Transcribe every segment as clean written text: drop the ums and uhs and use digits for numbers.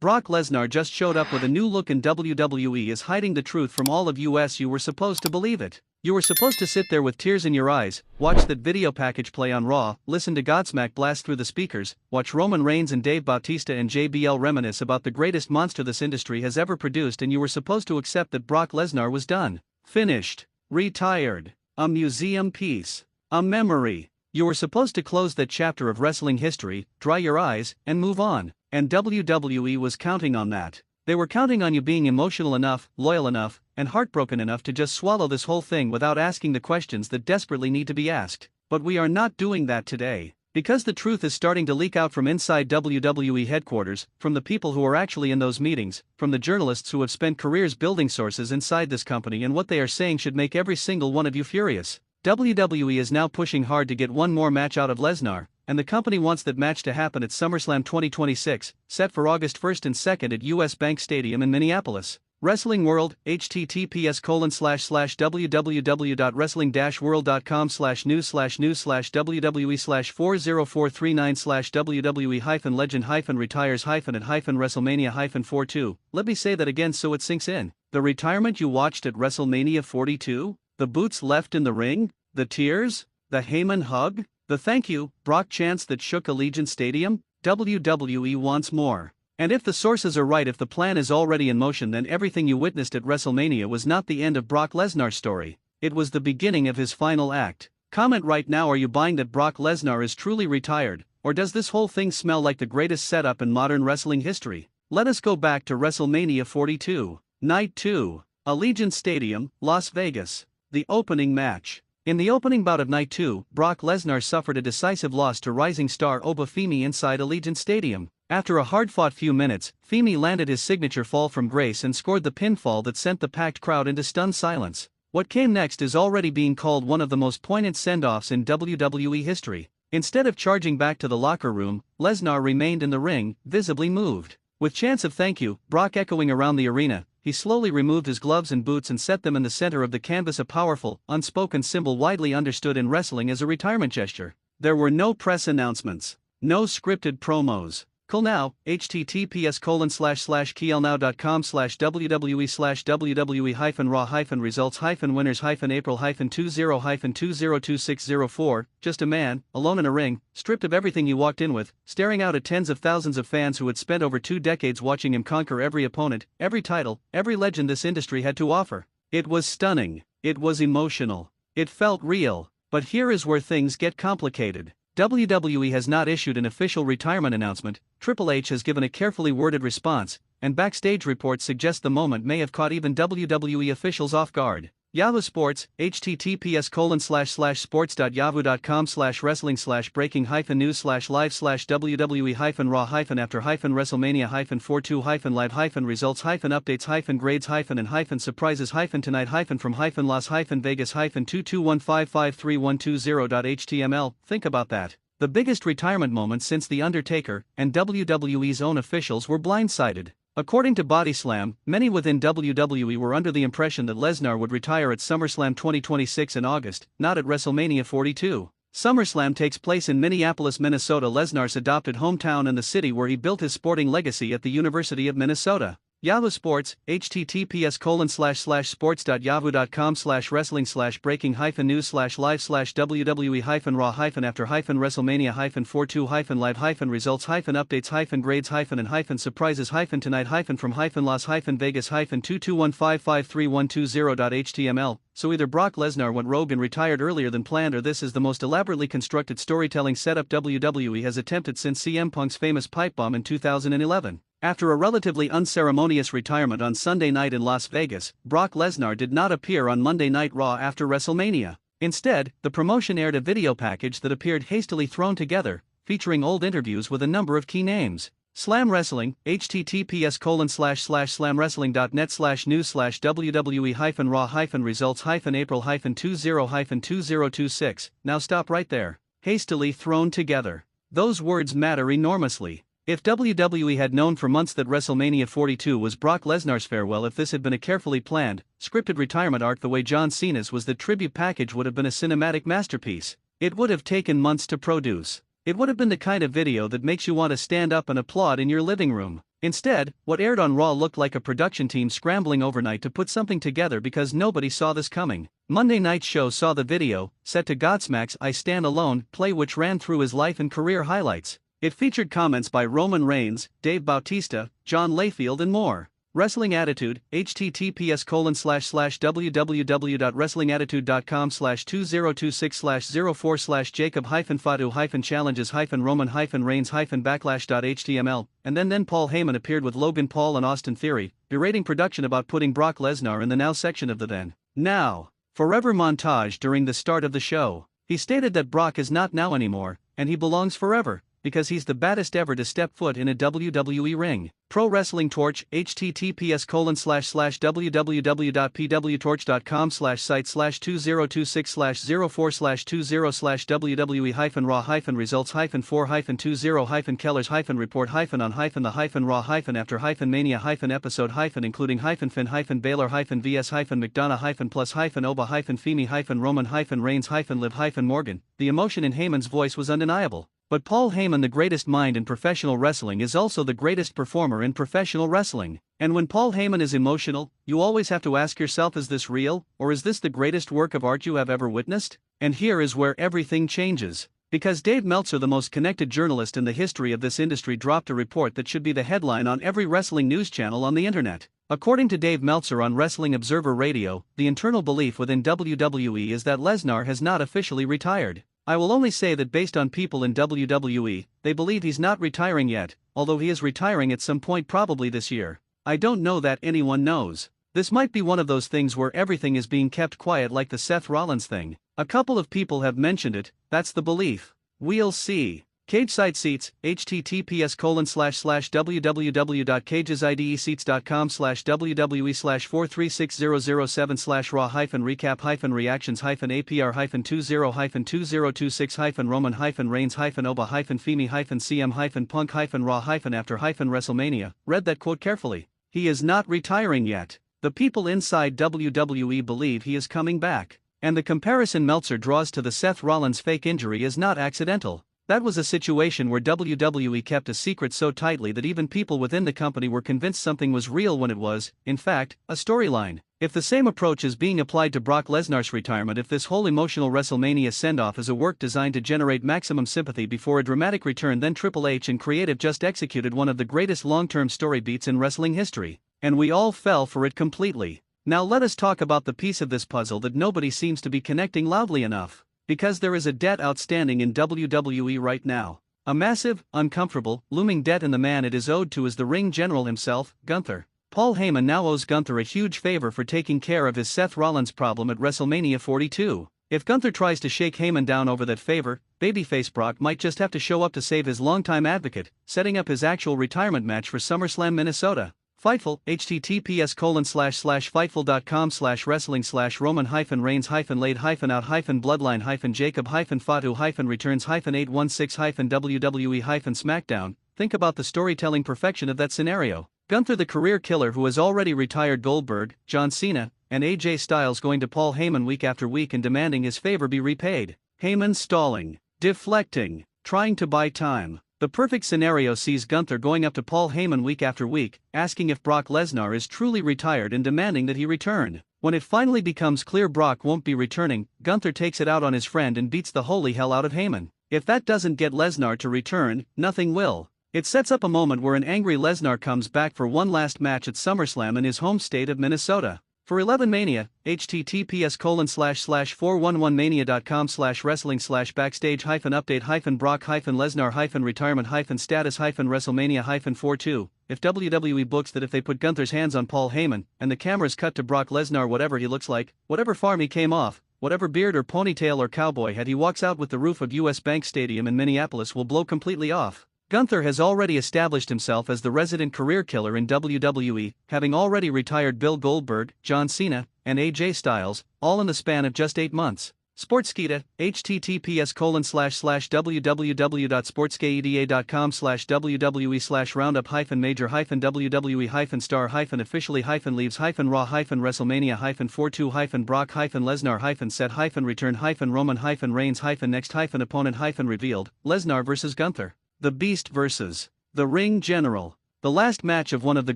Brock Lesnar just showed up with a new look and WWE is hiding the truth from all of us. You were supposed to believe it. You were supposed to sit there with tears in your eyes, watch that video package play on Raw, listen to Godsmack blast through the speakers, watch Roman Reigns and Dave Bautista and JBL reminisce about the greatest monster this industry has ever produced, and you were supposed to accept that Brock Lesnar was done, finished, retired, a museum piece, a memory. You were supposed to close that chapter of wrestling history, dry your eyes, and move on, and WWE was counting on that. They were counting on you being emotional enough, loyal enough, and heartbroken enough to just swallow this whole thing without asking the questions that desperately need to be asked. But we are not doing that today, because the truth is starting to leak out from inside WWE headquarters, from the people who are actually in those meetings, from the journalists who have spent careers building sources inside this company, and what they are saying should make every single one of you furious. WWE is now pushing hard to get one more match out of Lesnar, and the company wants that match to happen at SummerSlam 2026, set for August 1st and 2nd at US Bank Stadium in Minneapolis. Wrestling World, https://www.wrestling-world.com/news/WWE-40439/WWE-legend-retires-at-WrestleMania-42. Let me say that again so it sinks in. The retirement you watched at WrestleMania 42? The boots left in the ring? The tears? The Heyman hug? The thank you, Brock chants that shook Allegiant Stadium? WWE wants more. And if the sources are right, if the plan is already in motion, then everything you witnessed at WrestleMania was not the end of Brock Lesnar's story. It was the beginning of his final act. Comment right now, are you buying that Brock Lesnar is truly retired, or does this whole thing smell like the greatest setup in modern wrestling history? Let us go back to WrestleMania 42. Night 2. Allegiant Stadium, Las Vegas. The opening match. In the opening bout of Night 2, Brock Lesnar suffered a decisive loss to rising star Oba Femi inside Allegiant Stadium. After a hard-fought few minutes, Femi landed his signature fall from grace and scored the pinfall that sent the packed crowd into stunned silence. What came next is already being called one of the most poignant send-offs in WWE history. Instead of charging back to the locker room, Lesnar remained in the ring, visibly moved. With chants of thank you, Brock echoing around the arena, he slowly removed his gloves and boots and set them in the center of the canvas, a powerful, unspoken symbol widely understood in wrestling as a retirement gesture. There were no press announcements, no scripted promos. Call now, https://www/WWE-results-winners-April-20-202604. Just a man, alone in a ring, stripped of everything he walked in with, staring out at tens of thousands of fans who had spent over 2 decades watching him conquer every opponent, every title, every legend this industry had to offer. It was stunning, it was emotional, it felt real. But here is where things get complicated. WWE has not issued an official retirement announcement, Triple H has given a carefully worded response, and backstage reports suggest the moment may have caught even WWE officials off guard. Yahoo Sports, https://sports.yahoo.com/wrestling/breaking-news/live/WWE-wrestling after-wrestlemania-42-live/live-from-highlights-highlights-updates-grades-and-highlights-surprises-tonight-from-last-Vegas-221553120.html. Think about that. The biggest retirement moment since the Undertaker and WWE's own officials were blindsided. According to Bodyslam, many within WWE were under the impression that Lesnar would retire at SummerSlam 2026 in August, not at WrestleMania 42. SummerSlam takes place in Minneapolis, Minnesota, Lesnar's adopted hometown and the city where he built his sporting legacy at the University of Minnesota. Yahoo Sports, https://sports.yahoo.com/wrestling/breaking-news/live/WWE-wrestling-after-wrestlemania-42-live-from-highlights-highlights-surprises-tonight-from-last-Vegas-221553120.html. So either Brock Lesnar went rogue and retired earlier than planned, or this is the most elaborately constructed storytelling setup WWE has attempted since CM Punk's famous pipe bomb in 2011. After a relatively unceremonious retirement on Sunday night in Las Vegas, Brock Lesnar did not appear on Monday Night Raw after WrestleMania. Instead, the promotion aired a video package that appeared hastily thrown together, featuring old interviews with a number of key names. Slam Wrestling, https://slamwrestling.net/news/WWE-raw-results-April-20-2026. Now stop right there. Hastily thrown together. Those words matter enormously. If WWE had known for months that WrestleMania 42 was Brock Lesnar's farewell, if this had been a carefully planned, scripted retirement arc the way John Cena's was, the tribute package would have been a cinematic masterpiece. It would have taken months to produce. It would have been the kind of video that makes you want to stand up and applaud in your living room. Instead, what aired on Raw looked like a production team scrambling overnight to put something together because nobody saw this coming. Monday night's show saw the video, set to Godsmack's I Stand Alone play, which ran through his life and career highlights. It featured comments by Roman Reigns, Dave Bautista, John Layfield and more. Wrestling Attitude, https://www.wrestlingattitude.com/2026/04/ Jacob-Fatu-Challenges-Roman-Reigns-Backlash.html, and then Paul Heyman appeared with Logan Paul and Austin Theory, berating production about putting Brock Lesnar in the Now section of the Then, Now, Forever montage during the start of the show. He stated that Brock is not now anymore, and he belongs forever, because he's the baddest ever to step foot in a WWE ring. Pro Wrestling Torch, https://www.pwtorch.com/site/2026/04/WWE-Raw-Hustle/2020/Finn-Liv-Morgan. The emotion in Heyman's voice was undeniable. But Paul Heyman, the greatest mind in professional wrestling, is also the greatest performer in professional wrestling. And when Paul Heyman is emotional, you always have to ask yourself, is this real, or is this the greatest work of art you have ever witnessed? And here is where everything changes. Because Dave Meltzer, the most connected journalist in the history of this industry, dropped a report that should be the headline on every wrestling news channel on the internet. According to Dave Meltzer on Wrestling Observer Radio, the internal belief within WWE is that Lesnar has not officially retired. I will only say that based on people in WWE, they believe he's not retiring yet, although he is retiring at some point probably this year. I don't know that anyone knows. This might be one of those things where everything is being kept quiet, like the Seth Rollins thing. A couple of people have mentioned it, that's the belief. We'll see. Cage Side Seats, https://www.cagesidecits.com/www/43600/APR-2007/Raw-Feme-Recap-Raw-After-WrestleMania. Read that quote carefully. He is not retiring yet. The people inside WWE believe he is coming back. And the comparison Meltzer draws to the Seth Rollins fake injury is not accidental. That was a situation where WWE kept a secret so tightly that even people within the company were convinced something was real when it was, in fact, a storyline. If the same approach is being applied to Brock Lesnar's retirement, if this whole emotional WrestleMania send-off is a work designed to generate maximum sympathy before a dramatic return, then Triple H and creative just executed one of the greatest long-term story beats in wrestling history. And we all fell for it completely. Now let us talk about the piece of this puzzle that nobody seems to be connecting loudly enough. Because there is a debt outstanding in WWE right now. A massive, uncomfortable, looming debt, and the man it is owed to is the ring general himself, Gunther. Paul Heyman now owes Gunther a huge favor for taking care of his Seth Rollins problem at WrestleMania 42. If Gunther tries to shake Heyman down over that favor, babyface Brock might just have to show up to save his longtime advocate, setting up his actual retirement match for SummerSlam Minnesota. Fightful, https://fightful.com/wrestling/Roman-Reigns-Laid-Out-816-WWE-SmackDown. Think about the storytelling perfection of that scenario. Gunther, the career killer who has already retired Goldberg, John Cena, and AJ Styles, going to Paul Heyman week after week and demanding his favor be repaid. Heyman stalling, deflecting, trying to buy time. The perfect scenario sees Gunther going up to Paul Heyman week after week, asking if Brock Lesnar is truly retired and demanding that he return. When it finally becomes clear Brock won't be returning, Gunther takes it out on his friend and beats the holy hell out of Heyman. If that doesn't get Lesnar to return, nothing will. It sets up a moment where an angry Lesnar comes back for one last match at SummerSlam in his home state of Minnesota. For 11 Mania, https://411mania.com/wrestling/backstage-update-retirement-status-reselmania-WrestleMania 42. If WWE books that if they put Gunther's hands on Paul Heyman, and the cameras cut to Brock Lesnar, whatever he looks like, whatever farm he came off, whatever beard or ponytail or cowboy hat he walks out with, the roof of US Bank Stadium in Minneapolis will blow completely off. Gunther has already established himself as the resident career killer in WWE, having already retired Bill Goldberg, John Cena, and AJ Styles, all in the span of just 8 months. Sportskeeda, https://www.sportskeeda.com/www-leave-wrestlemania-42-Brock-Lesnar-Return-Roman-Reigns-Next-opponent-revealed, Lesnar vs. Gunther. The Beast vs. The Ring General. the last match of one of the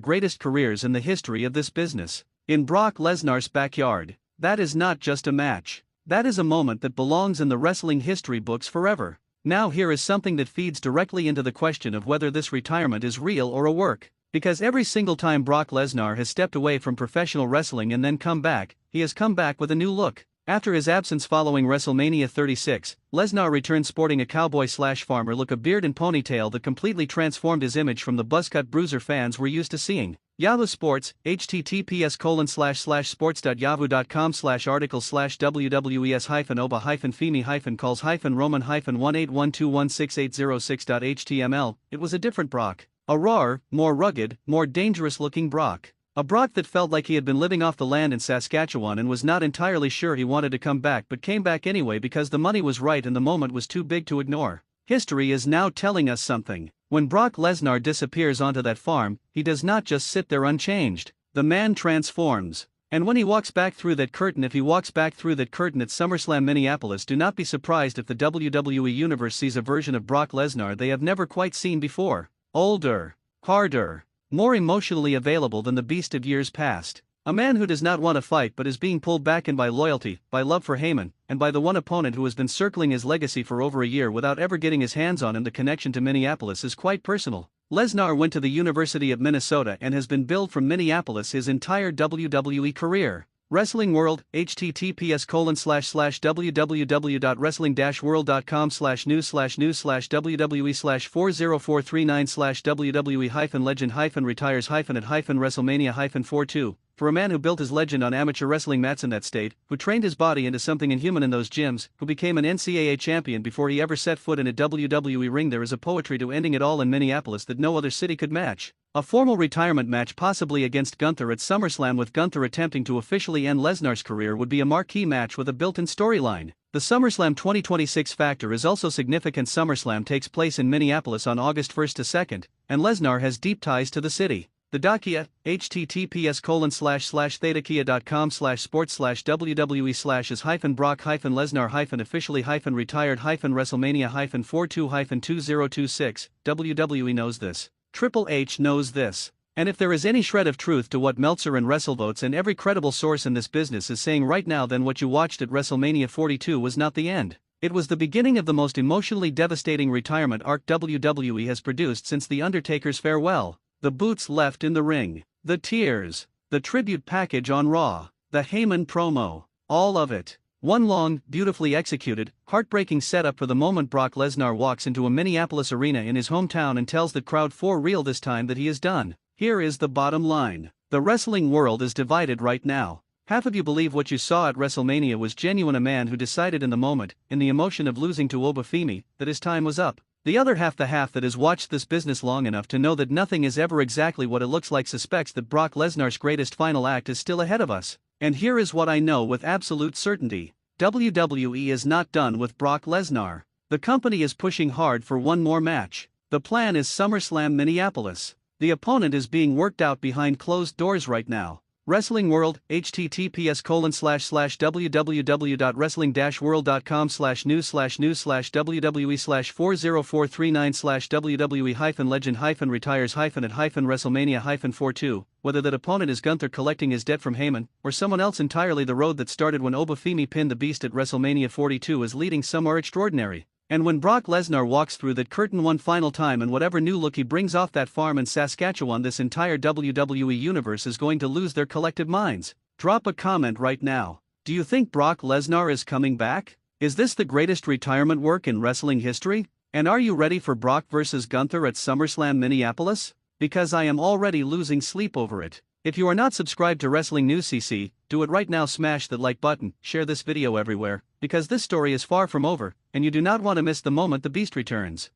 greatest careers in the history of this business. In Brock Lesnar's backyard. That is not just a match. That is a moment that belongs in the wrestling history books forever. Now here is something that feeds directly into the question of whether this retirement is real or a work. Because every single time Brock Lesnar has stepped away from professional wrestling and then come back, he has come back with a new look. After his absence following WrestleMania 36, Lesnar returned sporting a cowboy/farmer look, a beard and ponytail that completely transformed his image from the buzzcut bruiser fans were used to seeing. Yahoo Sports, https://sports.yahoo.com/articles/wwes-oba-femi-calls-roman-181268006.html. It was a different Brock. A rawer, more rugged, more dangerous-looking Brock. A Brock that felt like he had been living off the land in Saskatchewan and was not entirely sure he wanted to come back, but came back anyway because the money was right and the moment was too big to ignore. History is now telling us something. When Brock Lesnar disappears onto that farm, he does not just sit there unchanged. The man transforms. And when he walks back through that curtain, if he walks back through that curtain at SummerSlam Minneapolis, do not be surprised if the WWE Universe sees a version of Brock Lesnar they have never quite seen before. Older, harder, more emotionally available than the beast of years past. A man who does not want to fight but is being pulled back in by loyalty, by love for Heyman, and by the one opponent who has been circling his legacy for over a year without ever getting his hands on him. The connection to Minneapolis is quite personal. Lesnar went to the University of Minnesota and has been billed from Minneapolis his entire WWE career. Wrestling World, https://www.wrestling-world.com/news/news/wwe-legend-retires-at-WrestleMania-42. For a man who built his legend on amateur wrestling mats in that state, who trained his body into something inhuman in those gyms, who became an NCAA champion before he ever set foot in a WWE ring, there is a poetry to ending it all in Minneapolis that no other city could match. A formal retirement match, possibly against Gunther at SummerSlam, with Gunther attempting to officially end Lesnar's career, would be a marquee match with a built-in storyline. The SummerSlam 2026 factor is also significant. SummerSlam takes place in Minneapolis on August 1st to 2nd, and Lesnar has deep ties to the city. The Dakia, https://theta-kia.com/sports/wwe/is-brock-lesnar-officially-wrestlemania-42-2026. WWE knows this. Triple H knows this. And if there is any shred of truth to what Meltzer and WrestleVotes and every credible source in this business is saying right now, then what you watched at WrestleMania 42 was not the end. It was the beginning of the most emotionally devastating retirement arc WWE has produced since The Undertaker's farewell. The boots left in the ring, the tears, the tribute package on Raw, the Heyman promo, all of it. One long, beautifully executed, heartbreaking setup for the moment Brock Lesnar walks into a Minneapolis arena in his hometown and tells the crowd for real this time that he is done. Here is the bottom line. The wrestling world is divided right now. Half of you believe what you saw at WrestleMania was genuine, a man who decided in the moment, in the emotion of losing to Oba-Femi, that his time was up. The other half, the half that has watched this business long enough to know that nothing is ever exactly what it looks like, suspects that Brock Lesnar's greatest final act is still ahead of us. And here is what I know with absolute certainty. WWE is not done with Brock Lesnar. The company is pushing hard for one more match. The plan is SummerSlam Minneapolis. The opponent is being worked out behind closed doors right now. Wrestling World, https://www.wrestling-world.com/news/news/wwe-legend-retires-at-WrestleMania-42. Whether that opponent is Gunther collecting his debt from Heyman, or someone else entirely, the road that started when Oba-Femi pinned the Beast at WrestleMania 42 is leading somewhere extraordinary. And when Brock Lesnar walks through that curtain one final time, and whatever new look he brings off that farm in Saskatchewan, this entire WWE universe is going to lose their collective minds. Drop a comment right now. Do you think Brock Lesnar is coming back? Is this the greatest retirement work in wrestling history? And are you ready for Brock versus Gunther at SummerSlam Minneapolis? Because I am already losing sleep over it. If you are not subscribed to Wrestling News CC, do it right now. Smash that like button, share this video everywhere, because this story is far from over, and you do not want to miss the moment the Beast returns.